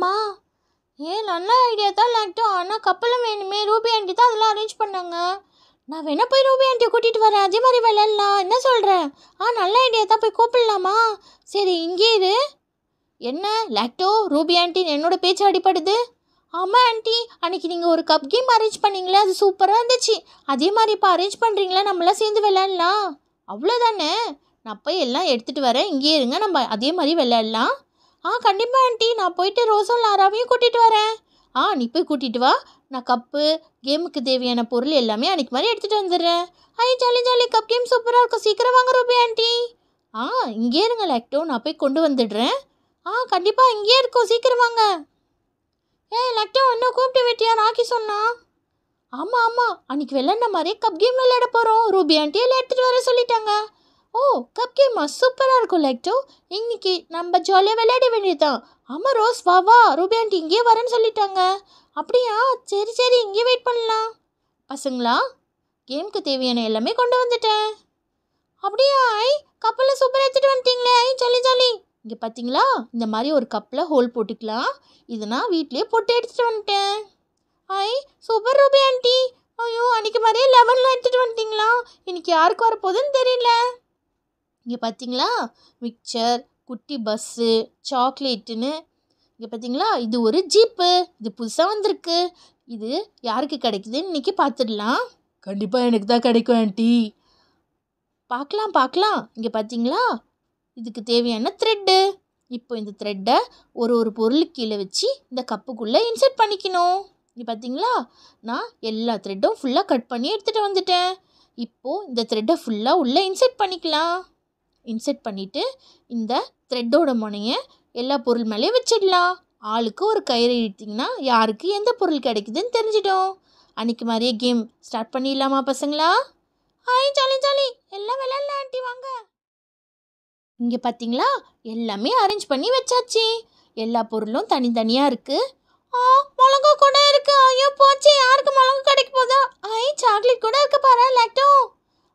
போகலாமா? நல்ல ஐடியா தான் லாக்டோ. ஆனால் கப்பலும் வேணுமே. ரூபி ஆண்டி தான் அதெல்லாம் அரேஞ்ச் பண்ணாங்க. நான் வேணா போய் ரூபி ஆண்டியை கூட்டிகிட்டு வரேன். அதே மாதிரி விளையாடலாம். என்ன சொல்கிறேன்? நல்ல ஐடியா தான். போய் கூப்பிடலாமா? சரி, இங்கே இரு. என்ன லாக்டோ, ரூபி ஆண்டி என்னோட பேச்சு அடிப்படுது? ஆமாம் ஆண்டி, அன்றைக்கி நீங்கள் ஒரு கப் கேம் அரேஞ்ச் பண்ணிங்களே, அது சூப்பராக இருந்துச்சு. அதே மாதிரி இப்போ அரேஞ்ச் பண்ணுறீங்களா? நம்மளாம் சேர்ந்து விளையாடலாம். அவ்வளோதானே. நான் போய் எல்லாம் எடுத்துகிட்டு வரேன். இங்கே இருங்க, நம்ம அதே மாதிரி விளையாடலாம். கண்டிப்பாக ஆண்டி. நான் போயிட்டு ரோஸும் லாராவையும் கூட்டிகிட்டு வரேன். நீ போய் கூட்டிகிட்டு வா. நான் கப்பு கேமுக்கு தேவையான பொருள் எல்லாமே அன்றைக்கி மாதிரி எடுத்துகிட்டு வந்துடுறேன். Jolly jolly. கப் கேம் சூப்பராக இருக்கும். சீக்கிரம் வாங்க ரூபி ஆண்டி. இங்கே இருங்க லாக்டோ, நான் போய் கொண்டு வந்துடுறேன். கண்டிப்பாக இங்கே இருக்கும். சீக்கிரம் வாங்க. லாக்டோ, இன்னும் கூப்பிட்டு விட்டியா? ராக்கி சொன்னா. ஆமாம், அன்றைக்கி விளையாடின மாதிரியே கப் கேம் விளையாட போகிறோம். ரூபி ஆண்டி எல்லாம் எடுத்துகிட்டு வர சொல்லிட்டாங்க. கப் கேமா? சூப்பராக இருக்கும் லாக்டோ. இன்னைக்கு நம்ம ஜாலியாக விளையாட வேண்டியதுதான். ஆமாம் ரோஸ், வா வா. ரூபி ஆண்டி இங்கேயே வரேன்னு சொல்லிட்டாங்க. அப்படியா? சரி சரி, இங்கேயே வெயிட் பண்ணலாம். பசங்களா, கேமுக்கு தேவையான எல்லாமே கொண்டு வந்துட்டேன். அப்படியா? கப்பலில் சூப்பராக எடுத்துகிட்டு வந்துட்டீங்களே. Jolly jolly. இங்கே பார்த்தீங்களா, இந்த மாதிரி ஒரு கப்பில் ஹோல் போட்டுக்கலாம். இதை நான் வீட்லேயே போட்டு எடுத்துகிட்டு வந்துட்டேன். Super Ruby aunty. ஐயோ, அன்றைக்கி மாதிரியே லெமன்லாம் எடுத்துகிட்டு வந்துட்டீங்களா? இன்னைக்கு யாருக்கு வரப்போகுதுன்னு தெரியல. இங்கே பார்த்தீங்களா, மிக்சர், குட்டி பஸ்ஸு, சாக்லேட்டுன்னு. இங்கே பார்த்தீங்களா, இது ஒரு ஜீப்பு. இது புதுசாக வந்திருக்கு. இது யாருக்கு கிடைக்குதுன்னு இன்றைக்கி பார்த்துடலாம். கண்டிப்பாக எனக்கு தான் கிடைக்கும் ஆண்டி. பார்க்கலாம். இங்கே பார்த்தீங்களா, இதுக்கு தேவையான த்ரெட்டு. இப்போ இந்த த்ரெட்டை ஒரு பொருளுக்கு கீழே வச்சு இந்த கப்புக்குள்ளே இன்சர்ட் பண்ணிக்கணும். இங்கே பார்த்தீங்களா, நான் எல்லா த்ரெட்டும் ஃபுல்லாக கட் பண்ணி எடுத்துகிட்டு வந்துட்டேன். இப்போது இந்த த்ரெட்டை ஃபுல்லாக உள்ளே இன்சர்ட் பண்ணிக்கலாம். இன்சர்ட் பண்ணிவிட்டு இந்த த்ரெட்டோட முனையை எல்லா பொருள் மேலேயும் வச்சிடலாம். ஆளுக்கு ஒரு கயிறை இழுத்திங்கன்னா யாருக்கு எந்த பொருள் கிடைக்குதுன்னு தெரிஞ்சிடும். அன்றைக்கி மாதிரியே கேம் ஸ்டார்ட் பண்ணிடலாமா பசங்களா? Jolly jolly. எல்லாம் விளையாடலாம் ஆண்டி, வாங்க. இங்கே பார்த்தீங்களா, எல்லாமே அரேஞ்ச் பண்ணி வச்சாச்சு. எல்லா பொருளும் தனித்தனியாக இருக்குது. மிளகா கூட இருக்குது. ஐயோ போச்சு, யாருக்கு மிளகா கிடைக்க போதா? சாக்லேட் கூட இருக்கு பாரு லாக்டோ.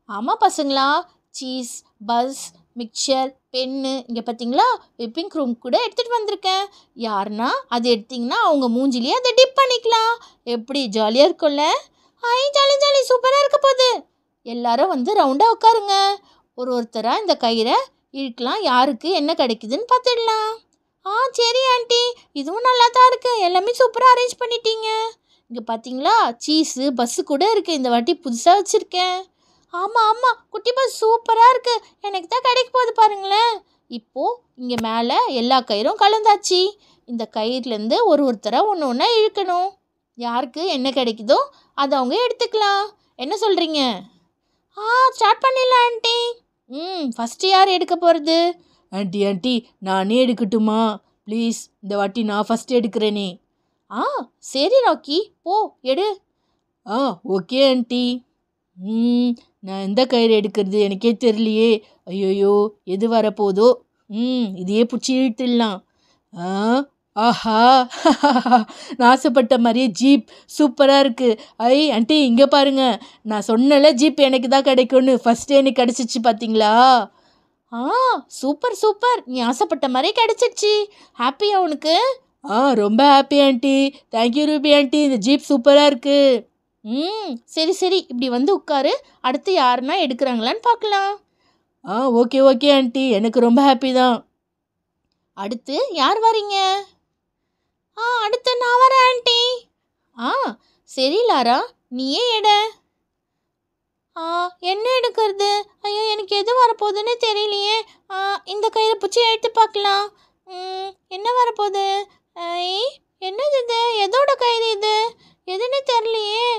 ஆமாம் பசங்களா, சீஸ், பஸ், மிக்சர், பென்னு. இங்கே பார்த்தீங்களா, விப்பிங் க்ரீம் கூட எடுத்துகிட்டு வந்திருக்கேன். யாருன்னா அது எடுத்திங்கன்னா அவங்க மூஞ்சிலேயே அதை டிப் பண்ணிக்கலாம். எப்படி ஜாலியாக இருக்கும்ல? Jolly jolly. சூப்பராக இருக்க போகுது. எல்லாரும் வந்து ரவுண்டாக உட்காருங்க. ஒருத்தராக இந்த கயிறை இழுக்கலாம். யாருக்கு என்ன கிடைக்குதுன்னு பார்த்துடலாம். சரி ஆண்டி, இதுவும் நல்லா தான் இருக்குது. எல்லாமே சூப்பராக அரேஞ்ச் பண்ணிட்டீங்க. இங்கே பார்த்தீங்களா, சீஸு, பஸ்ஸு கூட இருக்குது. இந்த வாட்டி புதுசாக வச்சுருக்கேன். ஆமாம், குட்டி பஸ் சூப்பராக இருக்குது. எனக்கு தான் கிடைக்க போகுது பாருங்களேன். இப்போது இங்கே மேலே எல்லா கயிறும் கலந்தாச்சு. இந்த கயிறுலேருந்து ஒருத்தராக ஒன்றா இழுக்கணும். யாருக்கு என்ன கிடைக்குதோ அதை அவங்க எடுத்துக்கலாம். என்ன சொல்கிறீங்க? ஸ்டார்ட் பண்ணிடலாம் ஆண்டி. ஃபஸ்ட்டு யார் எடுக்க போகிறது? ஆண்டி நானே எடுக்கட்டுமா? ப்ளீஸ், இந்த வாட்டி நான் ஃபஸ்ட்டு எடுக்கிறேனே. சரி ராக்கி, போ எடு. Okay aunty. நான் எந்த கயிறு எடுக்கிறது எனக்கே தெரியலையே. ஐயோயோ, எது வரப்போதோ. இதையே பிடிச்சி இழுத்துடலாம். ஆஹா, நான் ஆசைப்பட்ட மாதிரியே ஜீப் சூப்பராக இருக்குது. ஆண்டி இங்கே பாருங்க, நான் சொன்னல ஜீப் எனக்கு தான் கிடைக்கும்னு. ஃபஸ்ட்டு எனக்கு கிடச்சிச்சு பார்த்தீங்களா? Super super. நீ ஆசைப்பட்ட மாதிரியே கிடச்சிருச்சு. ஹாப்பியா உனக்கு? ரொம்ப happy aunty. Thank you Ruby aunty, இந்த ஜீப் சூப்பராக இருக்குது. சரி சரி, இப்படி வந்து உட்காரு. அடுத்து யாருன்னா எடுக்கிறாங்களான்னு பார்க்கலாம். ஓகே ஆண்டி, எனக்கு ரொம்ப ஹாப்பி தான். அடுத்து யார் வரீங்க? அடுத்து நான் வரேன் ஆண்டி. சரி லாரா, நீயே எடு. என்ன எடுக்கிறது? ஐயோ, எனக்கு எது வரப்போகுதுன்னு தெரியலையே. இந்த கயிறை பிடிச்சி எடுத்து பார்க்கலாம். என்ன வரப்போகுது? என்னது இது? எதோட கயிறு இது? எதுன்னு தெரியலையே.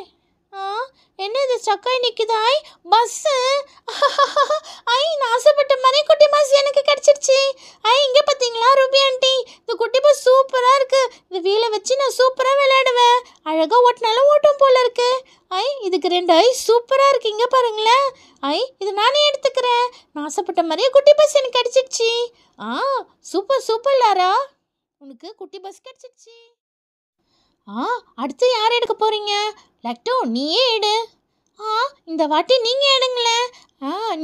என்னது சக்காய் நிற்குது? பஸ்ஸு. நான் ஆசைப்பட்ட மாதிரி குட்டி பஸ் எனக்கு கிடச்சிருச்சு. இங்கே பார்த்தீங்களா ரூபி ஆண்டி, இந்த குட்டி பஸ் சூப்பராக இருக்குது. இந்த வீலை வச்சு நான் சூப்பராக விளையாடுவேன். அழகாக ஓட்டினாலும் ஓட்டும் போல இருக்கு. இதுக்கு 2 சூப்பராக இருக்குது. இங்கே பாருங்களேன். இது நானே எடுத்துக்கிறேன். நான் ஆசைப்பட்ட மாதிரியே குட்டி பஸ் எனக்கு கிடச்சிருச்சு. சூப்பர் லாரா, உனக்கு குட்டி பஸ் கிடச்சிருச்சு. அடுத்து யார் எடுக்க போகிறீங்க? லாக்டோ, நீயே எடு. இந்த வாட்டி நீங்கள் எடுங்களேன்.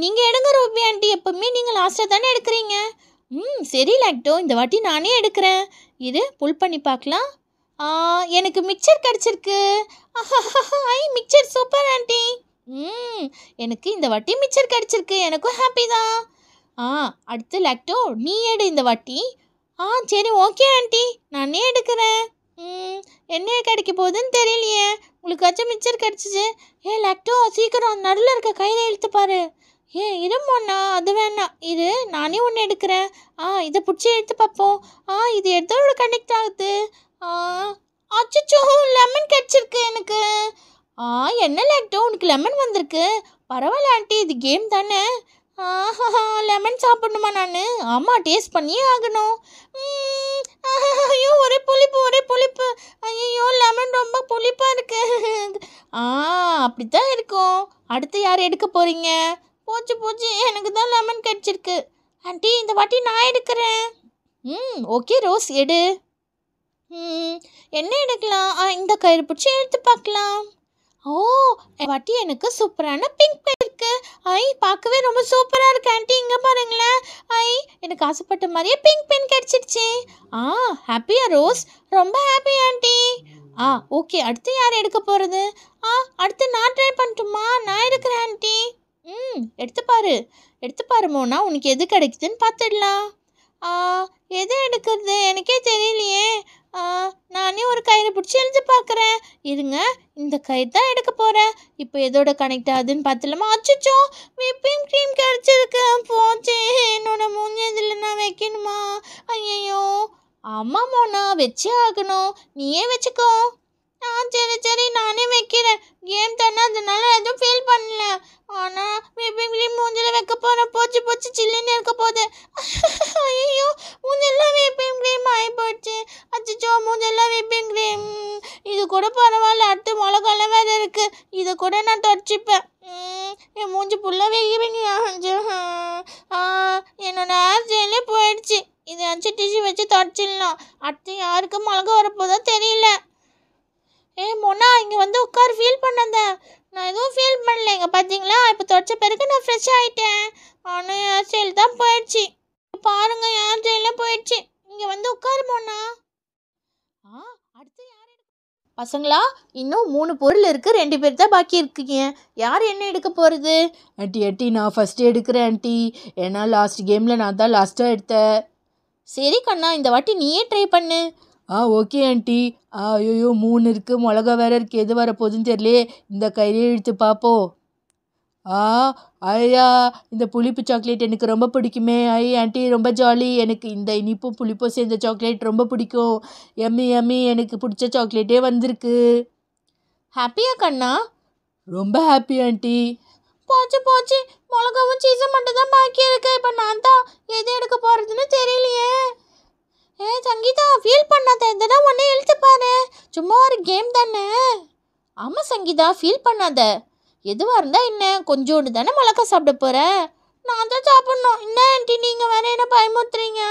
நீங்கள் எடுங்க ரூபி ஆண்டி, எப்பவுமே நீங்கள் லாஸ்ட்டாக தானே எடுக்கிறீங்க. சரி லாக்டோ, இந்த வாட்டி நானே எடுக்கிறேன். இது புல் பண்ணி பார்க்கலாம். எனக்கு மிக்சர் கிடச்சிருக்கு. ஐ மிக்சர் சூப்பர் ஆண்டி. எனக்கு இந்த வாட்டி மிக்சர் கிடச்சிருக்கு. எனக்கும் ஹாப்பி தான். அடுத்து லாக்டோ நீ எடு இந்த வாட்டி. சரி ஓகே ஆண்டி, நானே எடுக்கிறேன். என்ன கிடைக்க போகுதுன்னு தெரியலையே. உங்களுக்காச்சும் மிக்சர் கிடச்சிச்சு. லாக்டோ சீக்கிரம் நடுவில் இருக்க கயிறை இழுத்து பாரு. இருமோண்ணா, அது வேணாம், இரு நானே ஒன்று எடுக்கிறேன். இதை பிடிச்சி எடுத்து பார்ப்போம். இது எதோட கனெக்ட் ஆகுது? அச்சோ, லெமன் கிடச்சிருக்கு எனக்கு. என்ன லாக்டோ உனக்கு லெமன் வந்திருக்கு? பரவாயில்ல ஆண்டி, இது கேம் தானே. லெமன் சாப்பிடணுமா நான்? ஆமாம், டேஸ்ட் பண்ணியே ஆகணும். ஐயோ ஒரே புளிப்பு. ஐயோ லெமன் ரொம்ப புளிப்பாக இருக்கு. அப்படித்தான் இருக்கும். அடுத்து யார் எடுக்க போகிறீங்க? போச்சு, எனக்கு தான் லெமன் கிடச்சிருக்கு. ஆண்டி இந்த வாட்டி நான் எடுக்கிறேன். ஓகே ரோஸ் எடு. என்ன எடுக்கலாம்? இந்த கயிறு பிடிச்சி எடுத்து பார்க்கலாம். வாட்டி எனக்கு சூப்பரான பிங்க் பென் இருக்கு. பார்க்கவே ரொம்ப சூப்பராக இருக்கு ஆண்டி. இங்கே பாருங்களேன். எனக்கு ஆசைப்பட்ட மாதிரியே பிங்க் பென் கிடச்சிருச்சு. ஹாப்பியா ரோஸ்? ரொம்ப ஹாப்பி ஆண்டி. ஓகே, அடுத்து யார் எடுக்க போகிறது? அடுத்து நான் ட்ரை பண்ணட்டுமா? நான் எடுக்கிறேன் ஆண்டி. எடுத்து பாரு மோனா, உனக்கு எது கிடைக்குதுன்னு பார்த்துடலாம். எது எடுக்கிறது எனக்கே தெரியலையே. நானே ஒரு கயிறு பிடிச்சி எழுதி பார்க்குறேன். இருங்க, இந்த கயிறு தான் எடுக்க போகிறேன். இப்போ எதோட கனெக்ட் ஆகுதுன்னு பார்த்துலாமா? அச்சோ, விப்பிங் க்ரீம் கிடச்சிருக்கு. போச்சு, என்னோட மூஞ்சி இதில் நான் வைக்கணுமா? ஐயோ, ஆமாம் மோனா, வச்சே ஆகணும். நீயே வச்சுக்கோ. சரி நானே வைக்கிறேன். கேம் தானே, அதனால எதுவும் ஃபீல் பண்ணல. ஆனால் விப்பிங் க்ரீம் மூஞ்சில் வைக்க போகிறேன். போச்சு சில்லுன்னு இருக்க போகுது. ஐயோ, மூஞ்செல்லாம் விப்பிங் க்ரீம் ஆகி போச்சு. அச்சோ, மூஞ்செல்லாம் விப்பிங் க்ரீம். இது கூட பரவாயில்ல, அடுத்து மிளகாலாம் வேறு இருக்குது. இதை கூட நான் தொடச்சிப்பேன். என் மூஞ்சி ஃபுல்லாக விப்பிங் ஆச்சு. என்னோட ஹேர் ஜெயிலே போயிடுச்சு. இதாச்சும் டிஷ்யூ வச்சு தொடச்சிடலாம். அடுத்து யாருக்கு மிளகா வரப்போதோ தெரியல. மோனா, இங்கே வந்து உட்கார், ஃபீல் பண்ணாத. நான் எதுவும் ஃபீல் பண்ணல. இங்கே பார்த்தீங்களா, இப்போ தொடச்ச பிறகு நான் ஃப்ரெஷ் ஆகிட்டேன். ஆனால் ஹேர் ஸ்டைல் தான் போயிடுச்சு. பாருங்க, ஹேர் ஸ்டைலாம் போயிடுச்சு. இங்கே வந்து உட்காரு மோனா. அடுத்து யார் பசங்களா? இன்னும் 3 பொருள் இருக்குது. 2 பேர் தான் பாக்கி இருக்கீங்க. யார் என்ன எடுக்க போகிறது? ஆண்டி நான் ஃபஸ்ட்டு எடுக்கிறேன் ஆண்டி. ஏன்னா லாஸ்ட் கேமில் நான் தான் லாஸ்ட்டாக எடுத்தேன். சரி கண்ணா, இந்த வாட்டி நீயே ட்ரை பண்ணு. Okay aunty. ஐயோ 3 இருக்குது, மிளகா வேறு இருக்குது. எது வரப்போகுதுன்னு தெரியலையே. இந்த கயிறையே இழுத்து பார்ப்போம். ஐயா, இந்த புளிப்பு சாக்லேட் எனக்கு ரொம்ப பிடிக்குமே. ஆண்டி ரொம்ப ஜாலி. எனக்கு இந்த இனிப்பும் புளிப்பும் சேர்ந்த சாக்லேட் ரொம்ப பிடிக்கும். எம்மி எனக்கு பிடிச்ச சாக்லேட்டே வந்திருக்கு. ஹாப்பியா கண்ணா? ரொம்ப ஹாப்பி ஆண்டி. போச்சு, மிளகாவும் சீஸும் மட்டும் தான் பாக்கி இருக்கு. இப்போ நான் தான் எது எடுக்க போகிறதுன்னு தெரியலையே. சங்கீதா, ஃபீல் பண்ணாத. இதெல்லாம் ஒன்றே எழுத்து பாரு. சும்மா ஒரு கேம் தானே. ஆமாம் சங்கீதா, ஃபீல் பண்ணாத. எதுவாக இருந்தால் என்ன, கொஞ்சோண்டு தானே மிளகா சாப்பிட போகிறேன். நான் தான் சாப்பிட்ணும். என்ன ஆண்டி நீங்கள் வேற என்ன பயமுறுத்துறீங்க?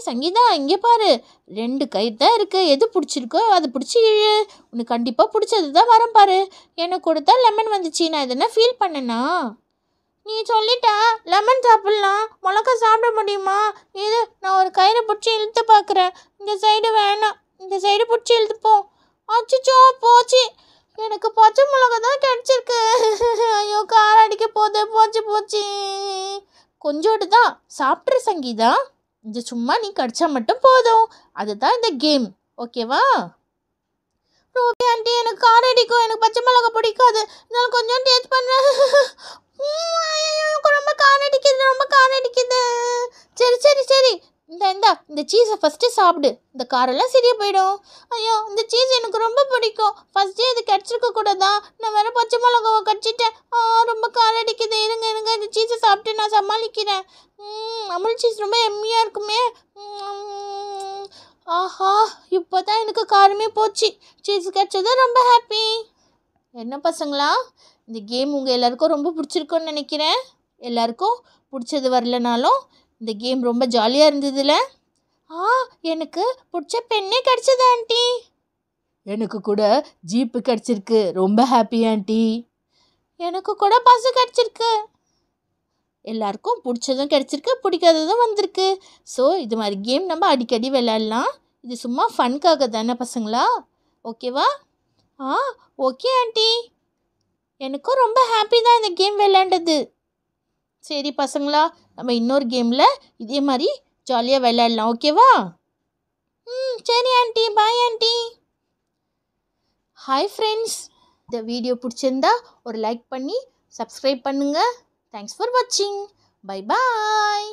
சங்கீதா, இங்கே பாரு, 2 கயிறு தான் இருக்குது. எது பிடிச்சிருக்கோ அதை பிடிச்சி இழு. உனக்கு கண்டிப்பாக பிடிச்சது தான் வரும் பாரு. எனக்கு கொடுத்தா லெமன் வந்துச்சு. நான் இதெல்லாம் ஃபீல் பண்ணேனா? நீ சொல்லிட்டா லெமன் சாப்பிட்லாம், மிளகா சாப்பிட முடியுமா? இது நான் ஒரு கயிறை பிடிச்சி இழுத்து பார்க்குறேன். இந்த சைடு வேணாம், இந்த சைடு பிடிச்சி இழுத்துப்போம். அச்சோ, போச்சு. எனக்கு பச்சை மிளகா தான் கிடச்சிருக்கு. ஐயோ, காரம் அடிக்க போகுது. போச்சு. கொஞ்சோடு தான் சாப்பிட்ற சங்கீதா. இது சும்மா நீ கடிச்சா மட்டும் போதும். அதுதான் இந்த கேம், ஓகேவா? ரூபி ஆண்டி, எனக்கு காரம் அடிக்கும். எனக்கு பச்சை மிளகா பிடிக்காது. இதனால கொஞ்சம் டேஸ்ட் பண்ணுறேன். ரொம்ப காரம் அடிக்குது. சரி, இந்த சீஸை ஃபஸ்ட்டு சாப்பிடு. இந்த காரெல்லாம் சரியாக போயிடும். ஐயோ, இந்த சீஸ் எனக்கு ரொம்ப பிடிக்கும். ஃபஸ்ட்டே இது கிடச்சிருக்க கூடாதா? நான் வேறு பச்சை மிளகாவை கடிச்சிட்டேன். ரொம்ப காரம் அடிக்குது. இருங்க, இந்த சீஸை சாப்பிட்டு நான் சமாளிக்கிறேன். அமுல் சீஸ் ரொம்ப எம்மியாக இருக்குமே. ஆஹா, இப்போ தான் எனக்கு காரமே போச்சு. சீஸ் கிடச்சது ரொம்ப ஹாப்பி. என்ன பசங்களா, இந்த கேம் உங்கள் எல்லாருக்கும் ரொம்ப பிடிச்சிருக்குன்னு நினைக்கிறேன். எல்லாருக்கும் பிடிச்சது வரலனாலும் இந்த கேம் ரொம்ப ஜாலியாக இருந்ததுல. எனக்கு பிடிச்ச பெண்ணே கிடச்சது ஆண்டி. எனக்கு கூட ஜீப்பு கிடச்சிருக்கு. ரொம்ப ஹாப்பி ஆண்டி. எனக்கு கூட பஸ்ஸு கிடச்சிருக்கு. எல்லாருக்கும் பிடிச்சதும் கிடச்சிருக்கு, பிடிக்காததும் வந்திருக்கு. ஸோ இது மாதிரி கேம் நம்ம அடிக்கடி விளையாடலாம். இது சும்மா ஃபன்காக தானே பசங்களா? ஓகேவா? Okay aunty. எனக்கும் ரொம்ப ஹாப்பி தான் இந்த கேம் விளையாண்டது. சரி பசங்களா, நம்ம இன்னொரு கேமில் இதே மாதிரி ஜாலியாக விளையாடலாம். ஓகேவா? சரி aunty. Bye aunty. Hi friends, இந்த வீடியோ பிடிச்சிருந்தா ஒரு லைக் பண்ணி சப்ஸ்கிரைப் பண்ணுங்கள். தேங்க்ஸ் ஃபார் வாட்சிங். Bye bye.